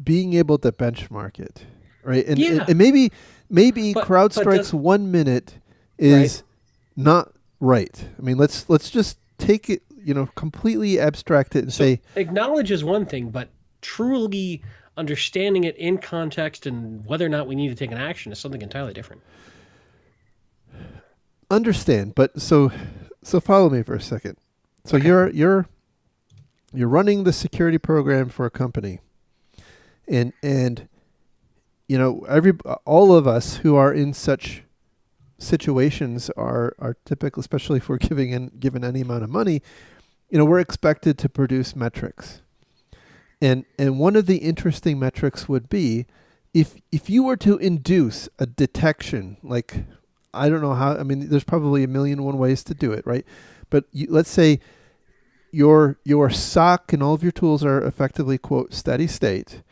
being able to benchmark it, right? And, Yeah. and maybe But- CrowdStrike's 1 minute is not right. I mean, let's just take it, completely abstract it and say, acknowledge is one thing, but truly understanding it in context and whether or not we need to take an action is something entirely different. understand. But so follow me for a second. So Okay. you're running the security program for a company, and all of us who are in such situations are typical, especially if we're given any amount of money. We're expected to produce metrics, and one of the interesting metrics would be if you were to induce a detection, like, I don't know how. I mean, there's probably a million and one ways to do it, right? But let's say your SOC and all of your tools are effectively, quote, steady state.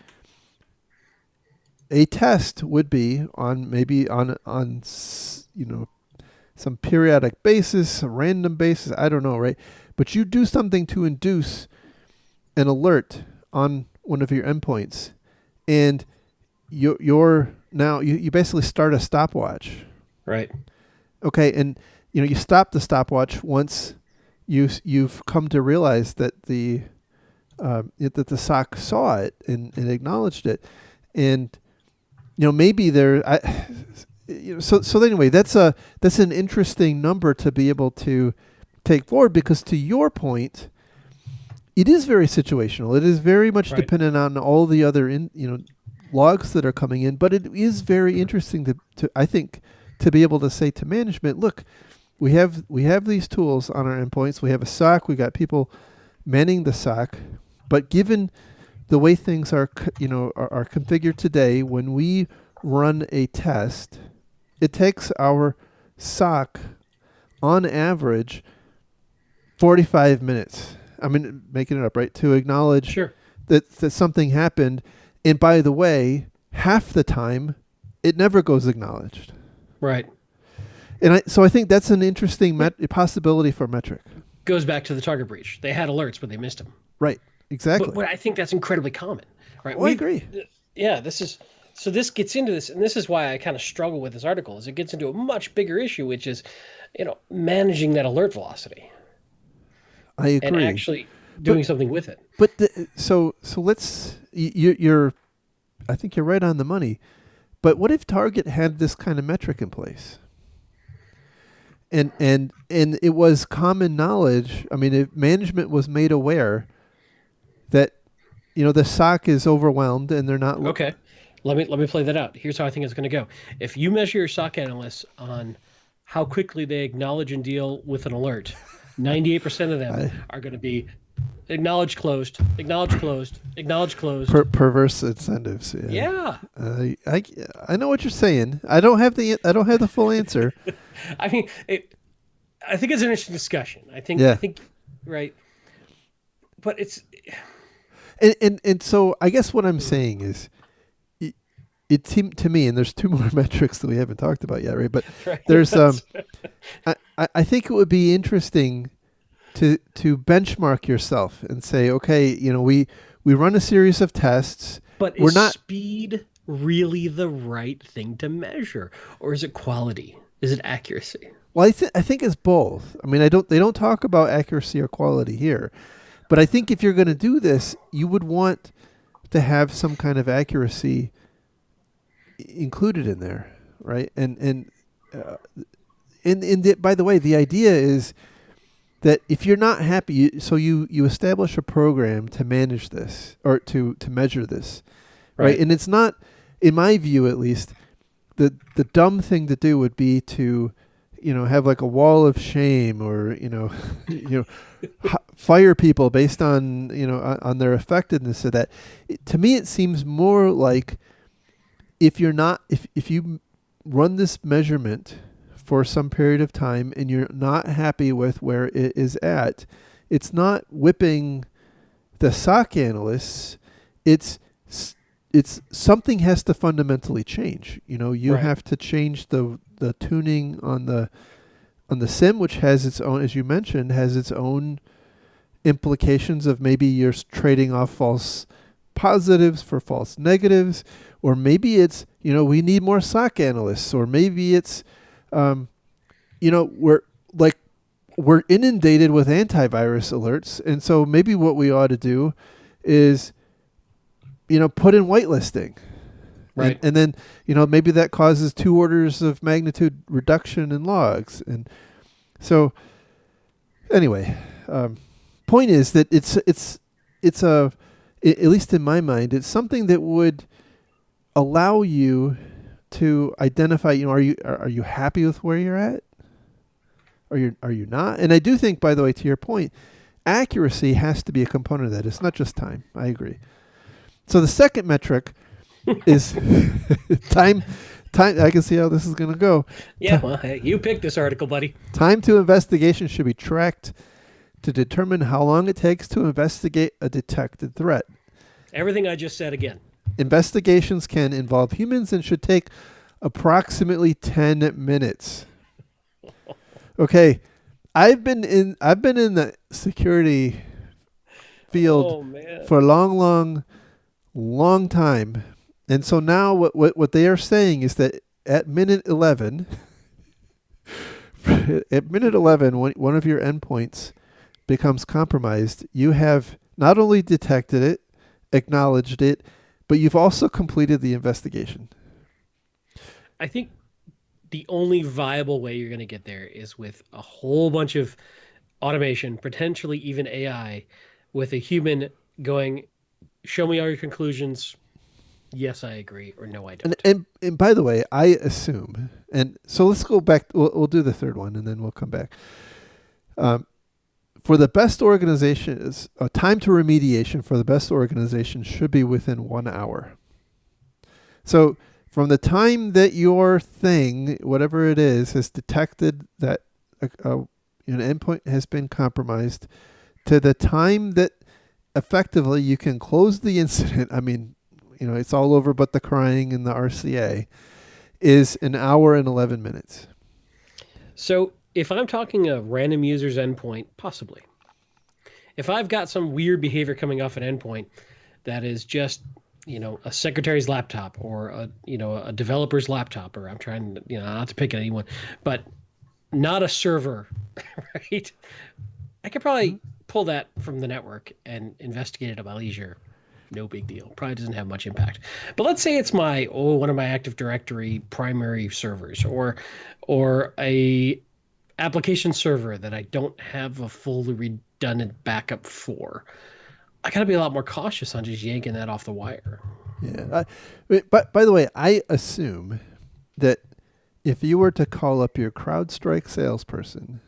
A test would be on some periodic basis, a random basis, I don't know, right? But you do something to induce an alert on one of your endpoints, and you basically start a stopwatch. Right. Okay, and you stop the stopwatch once you've come to realize that the SOC saw it and acknowledged it, and maybe there. So anyway, that's an interesting number to be able to take forward, because to your point, it is very situational. It is very much Right. dependent on all the other logs that are coming in, but it is very interesting to I think to be able to say to management, look, we have these tools on our endpoints. We have a SOC. We've got people manning the SOC, but given the way things are configured today, when we run a test, it takes our SOC on average 45 minutes. I mean, making it up, right? To acknowledge Sure. that something happened. And by the way, half the time, it never goes acknowledged. Right. And so I think that's an interesting possibility for metric. Goes back to the target breach. They had alerts, but they missed them. Right. Exactly. But I think that's incredibly common, right? I agree. Yeah, this gets into this, and this is why I kind of struggle with this article. Is it gets into a much bigger issue, which is, managing that alert velocity. I agree. And actually doing something with it. But so let's you're, I think you're right on the money. But what if Target had this kind of metric in place? And it was common knowledge. I mean, if management was made aware that the SOC is overwhelmed and they're not. Okay, let me play that out. Here's how I think it's going to go. If you measure your SOC analysts on how quickly they acknowledge and deal with an alert, 98% of them are going to be acknowledge closed, acknowledge closed, acknowledge closed. Perverse incentives. Yeah. I know what you're saying. I don't have the full answer. I mean, I think it's an interesting discussion. I think right. But it's and so I guess what I'm saying is it seemed to me, and there's two more metrics that we haven't talked about yet, right? But there's I think it would be interesting to benchmark yourself and say, okay, we run a series of tests. But is speed really the right thing to measure, or is it quality? Is it accuracy? Well, I think it's both. I mean, they don't talk about accuracy or quality here, but I think if you're going to do this, you would want to have some kind of accuracy included in there, right? And by the way, the idea is that if you're not happy, so you establish a program to manage this or to measure this, right? And it's not, in my view at least, the dumb thing to do would be to, have like a wall of shame or fire people based on on their effectiveness of that. To me, it seems more like if you run this measurement for some period of time and you're not happy with where it is at, it's not whipping the SOC analysts. It's something has to fundamentally change. You have to change the tuning on the SIM, which has its own, as you mentioned, has its own implications of maybe you're trading off false positives for false negatives, or maybe it's we need more SOC analysts, or maybe it's we're inundated with antivirus alerts, and so maybe what we ought to do is put in whitelisting. Right. And then, maybe that causes 2 orders of magnitude reduction in logs. And so anyway, point is that it's at least in my mind, it's something that would allow you to identify, are you happy with where you're at? Are you not? And I do think, by the way, to your point, accuracy has to be a component of that. It's not just time. I agree. So the second metric is time. I can see how this is going to go. Yeah, well, hey, you picked this article, buddy. Time to investigation should be tracked to determine how long it takes to investigate a detected threat. Everything I just said again. Investigations can involve humans and should take approximately 10 minutes. Okay, I've been in the security field for a long time. And so now what they are saying is that at minute 11, when one of your endpoints becomes compromised, you have not only detected it, acknowledged it, but you've also completed the investigation. I think the only viable way you're going to get there is with a whole bunch of automation, potentially even AI, with a human going, show me all your conclusions. Yes, I agree, or no, I don't. And by the way, I assume, and so let's go back. We'll do the third one, and then we'll come back. For the best organizations, time to remediation for the best organizations should be within 1 hour. So from the time that your thing, whatever it is, has detected that an endpoint has been compromised, to the time that effectively you can close the incident. I mean, it's all over but the crying and the RCA. is an hour and 11 minutes. So if I'm talking a random user's endpoint, possibly. If I've got some weird behavior coming off an endpoint that is just, a secretary's laptop or a developer's laptop, or I'm trying to, not to pick at anyone, but not a server, right? I could probably pull that from the network and investigate it at my leisure. No big deal. Probably doesn't have much impact. But let's say it's one of my Active Directory primary servers, or a application server that I don't have a fully redundant backup for. I got to be a lot more cautious on just yanking that off the wire. Yeah. But by the way, I assume that if you were to call up your CrowdStrike salesperson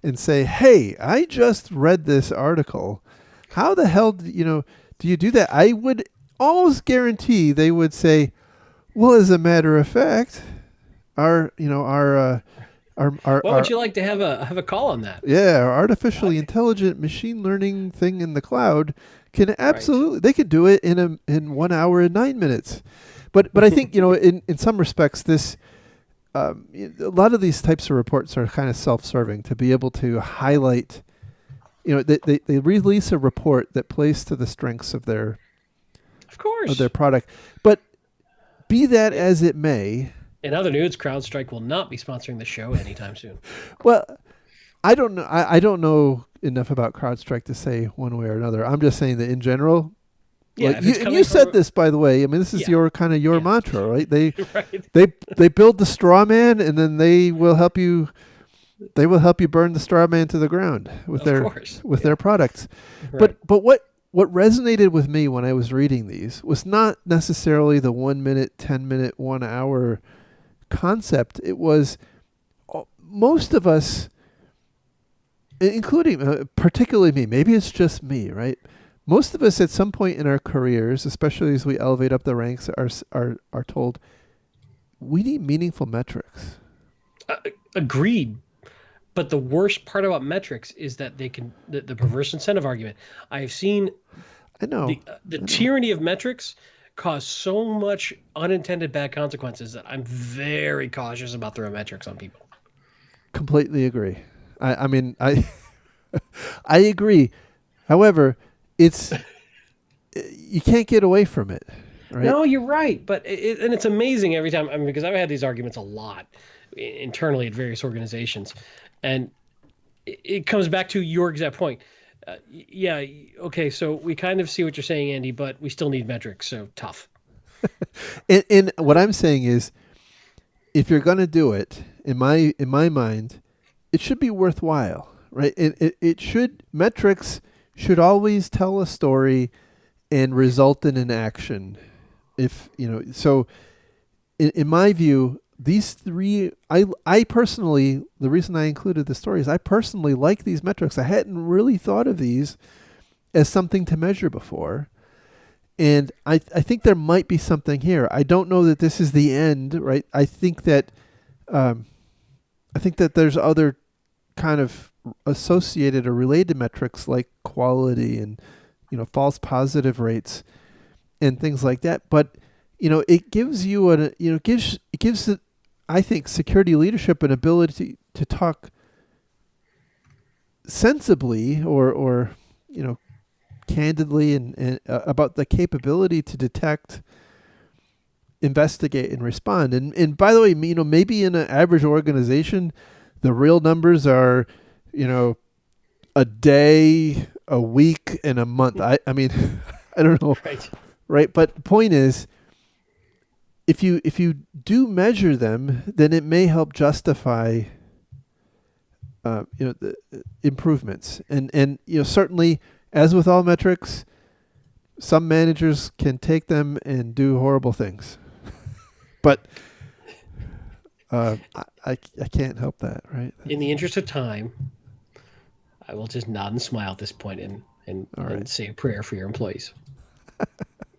and say, "Hey, I just read this article. How the hell do you do that?" I would almost guarantee they would say, "Well, as a matter of fact, our What would you like to have a call on that? Yeah, our artificially intelligent machine learning thing in the cloud can absolutely they could do it in 1 hour and 9 minutes." But I think in some respects this a lot of these types of reports are kind of self-serving to be able to highlight. They release a report that plays to the strengths of their product. But be that as it may. In other news, CrowdStrike will not be sponsoring the show anytime soon. Well, I don't know. I don't know enough about CrowdStrike to say one way or another. I'm just saying that in general. Yeah, you said this, by the way. I mean, this is your mantra, right? They they build the straw man, and then they will help you. They will help you burn the straw man to the ground with their products. Right. But what resonated with me when I was reading these was not necessarily the 1 minute, 10 minute, 1 hour concept. It was most of us, including particularly me, maybe it's just me, right? Most of us at some point in our careers, especially as we elevate up the ranks, are told we need meaningful metrics. Agreed. But the worst part about metrics is that they can the perverse incentive argument. I've seen the tyranny of metrics cause so much unintended bad consequences that I'm very cautious about throwing metrics on people. Completely agree. I mean, I agree. However, you can't get away from it, right? No, you're right. But it's amazing every time. I mean, because I've had these arguments a lot internally at various organizations, and it comes back to your exact point. Okay, so we kind of see what you're saying, Andy, but we still need metrics, so tough. And what I'm saying is, if you're going to do it, in my mind, it should be worthwhile, right? Metrics should always tell a story and result in an action. So in my view, these three, I personally, the reason I included the story is I personally like these metrics. I hadn't really thought of these as something to measure before. And I think there might be something here. I don't know that this is the end, right? I think that there's other kind of associated or related metrics like quality and false positive rates and things like that. But it gives you it gives I think security leadership an ability to talk sensibly or candidly and about the capability to detect, investigate, and respond. And by the way, maybe in an average organization, the real numbers are, a day, a week, and a month. I mean, I don't know, right? But the point is, if you do measure them, then it may help justify, the improvements. And certainly, as with all metrics, some managers can take them and do horrible things. But I can't help that, right? In the interest of time, I will just nod and smile at this point and say a prayer for your employees.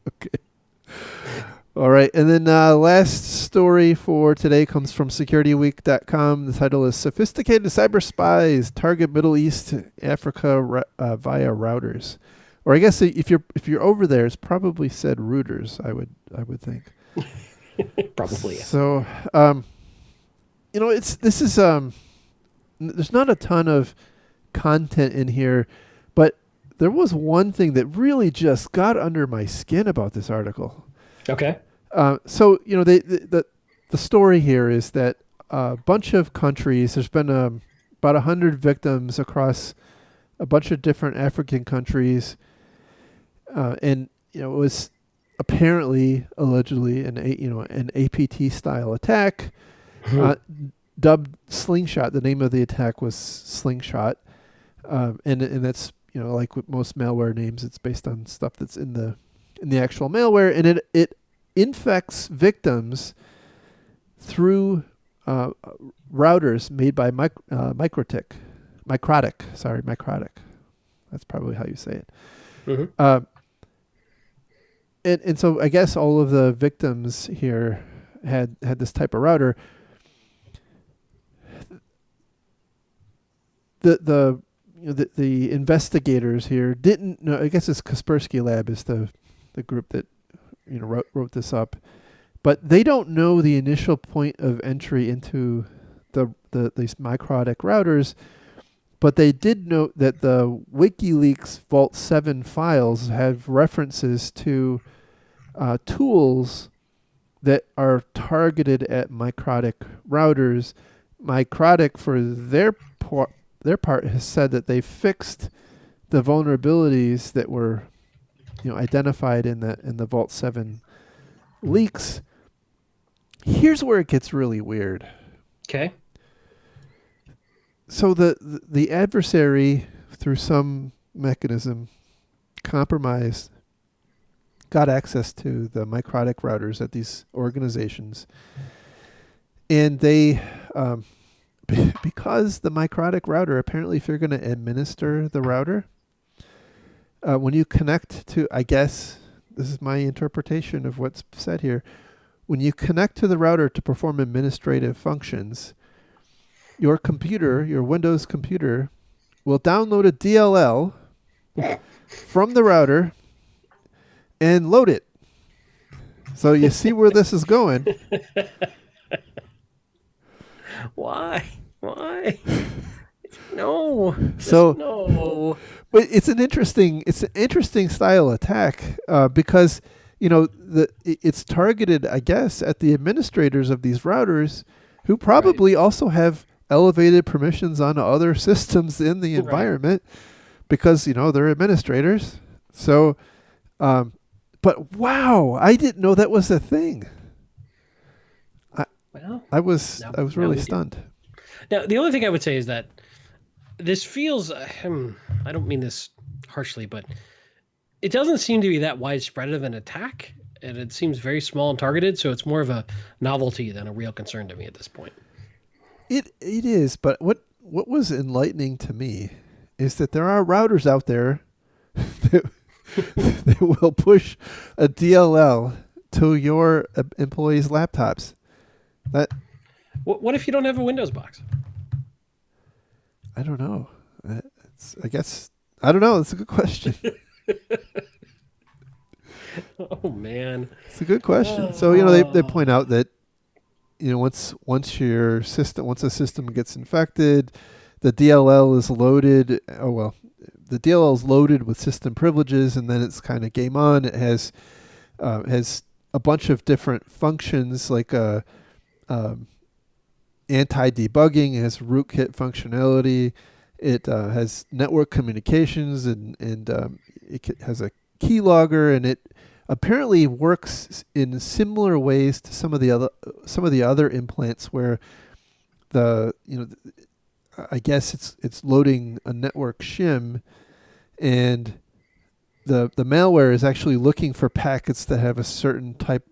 Okay. All right. And then last story for today comes from securityweek.com. The title is Sophisticated Cyber Spies Target Middle East, Africa via Routers. Or I guess if you're over there, it's probably said routers, I would think. Probably. So, this is there's not a ton of content in here, but there was one thing that really just got under my skin about this article. Okay. So the story here is that a bunch of countries. There's been about 100 victims across a bunch of different African countries, and it was apparently, allegedly, an APT style attack, dubbed Slingshot. The name of the attack was Slingshot, and that's like with most malware names, it's based on stuff that's in the actual malware, and it infects victims through routers made by Microtic. Microtic. That's probably how you say it. Mm-hmm. And so I guess all of the victims here had this type of router. The investigators here didn't know. I guess it's Kaspersky Lab is the group that wrote this up, but they don't know the initial point of entry into these Microtic routers. But they did note that the WikiLeaks Vault 7 files have references to tools that are targeted at Microtic routers. Microtic, for their part, has said that they fixed the vulnerabilities that were identified in the Vault 7 leaks. Here's where it gets really weird. Okay. So the adversary, through some mechanism, compromised, got access to the Microtic routers at these organizations, and they, because the Microtic router, apparently, if you're going to administer the router, when you connect to, I guess this is my interpretation of what's said here, when you connect to the router to perform administrative functions, your computer, your Windows computer, will download a DLL from the router and load it. So you see where this is going. Why? No. So no. But it's an interesting style attack because it's targeted, I guess, at the administrators of these routers, who probably also have elevated permissions on other systems in the environment, because they're administrators. So, but wow, I didn't know that was a thing. I was really stunned. Now, the only thing I would say is that this feels, I don't mean this harshly, but it doesn't seem to be that widespread of an attack, and it seems very small and targeted, so it's more of a novelty than a real concern to me at this point. It is, but what was enlightening to me is that there are routers out there that will push a DLL to your employees' laptops. What if you don't have a Windows box? I don't know. I guess I don't know. That's a good question. Oh man, it's a good question. So they point out that once a system gets infected, the DLL is loaded. The DLL is loaded with system privileges, and then it's kind of game on. It has a bunch of different functions like anti-debugging. It has rootkit functionality. It has network communications, and it has a keylogger, and it apparently works in similar ways to some of the other implants where I guess it's loading a network shim, and the malware is actually looking for packets that have a certain type,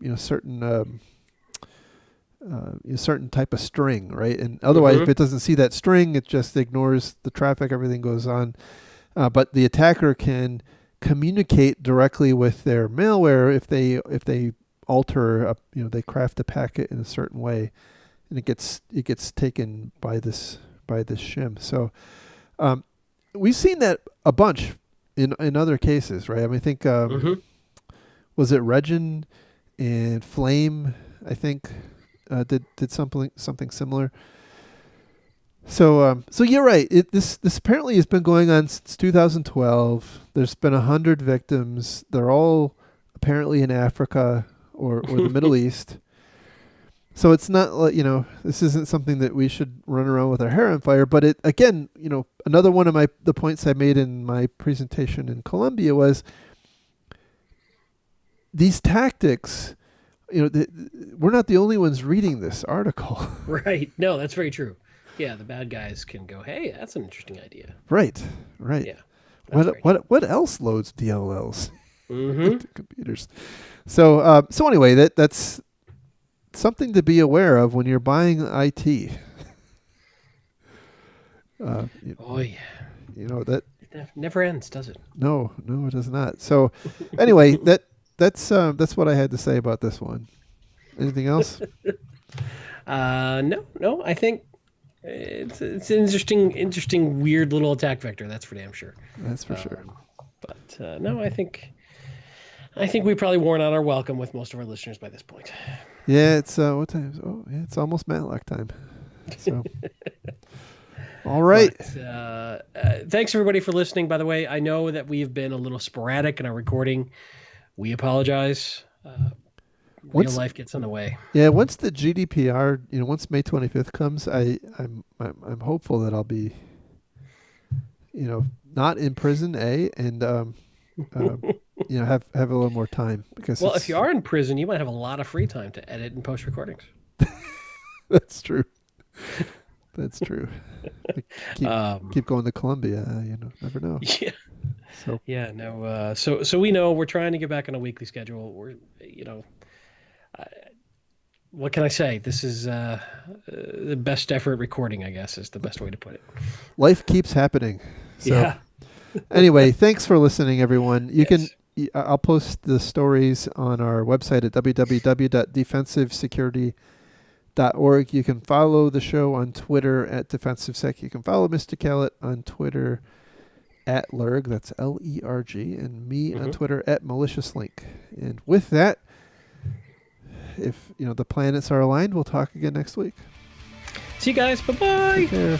certain type of string, right? And otherwise, if it doesn't see that string, it just ignores the traffic. Everything goes on. But the attacker can communicate directly with their malware if they alter they craft a packet in a certain way, and it gets taken by this shim. So we've seen that a bunch in other cases, right? I mean, I think was it Regin and Flame I think, did something similar. So you're right. This apparently has been going on since 2012. There's been 100 victims. They're all apparently in Africa or the Middle East. So it's not like, this isn't something that we should run around with our hair on fire. But it, again, another one of the points I made in my presentation in Columbia was these tactics. We're not the only ones reading this article. Right. No, that's very true. Yeah, the bad guys can go, hey, that's an interesting idea. Right. Yeah. What else loads DLLs Mm-hmm. into computers? So anyway, that's something to be aware of when you're buying IT. Oh yeah. That It never ends, does it? No, it does not. So anyway, that's what I had to say about this one. Anything else? No. I think it's an interesting, weird little attack vector. That's for damn sure. That's for sure. But no, I think we probably worn out our welcome with most of our listeners by this point. Yeah, it's what time is it? Oh, yeah, it's almost Matlock time. So, all right. But, thanks everybody for listening. By the way, I know that we've been a little sporadic in our recording. We apologize. Real life gets in the way. Yeah, once the GDPR, once May 25th comes, I'm hopeful that I'll be, not in prison, and have a little more time because. Well, if you are in prison, you might have a lot of free time to edit and post recordings. That's true. That's true. Keep going to Columbia. Never know. Yeah. So yeah, no. So we know we're trying to get back on a weekly schedule. We're, what can I say? This is the best effort recording, I guess, is the best way to put it. Life keeps happening. So, yeah. Anyway, thanks for listening, everyone. I'll post the stories on our website at www.defensivesecurity.org. You can follow the show on Twitter at DefensiveSec. You can follow Mr. Callett on Twitter at Lerg, that's Lerg, and me on Twitter at MaliciousLink. And with that, if the planets are aligned, we'll talk again next week. See you guys. Bye-bye. Take care.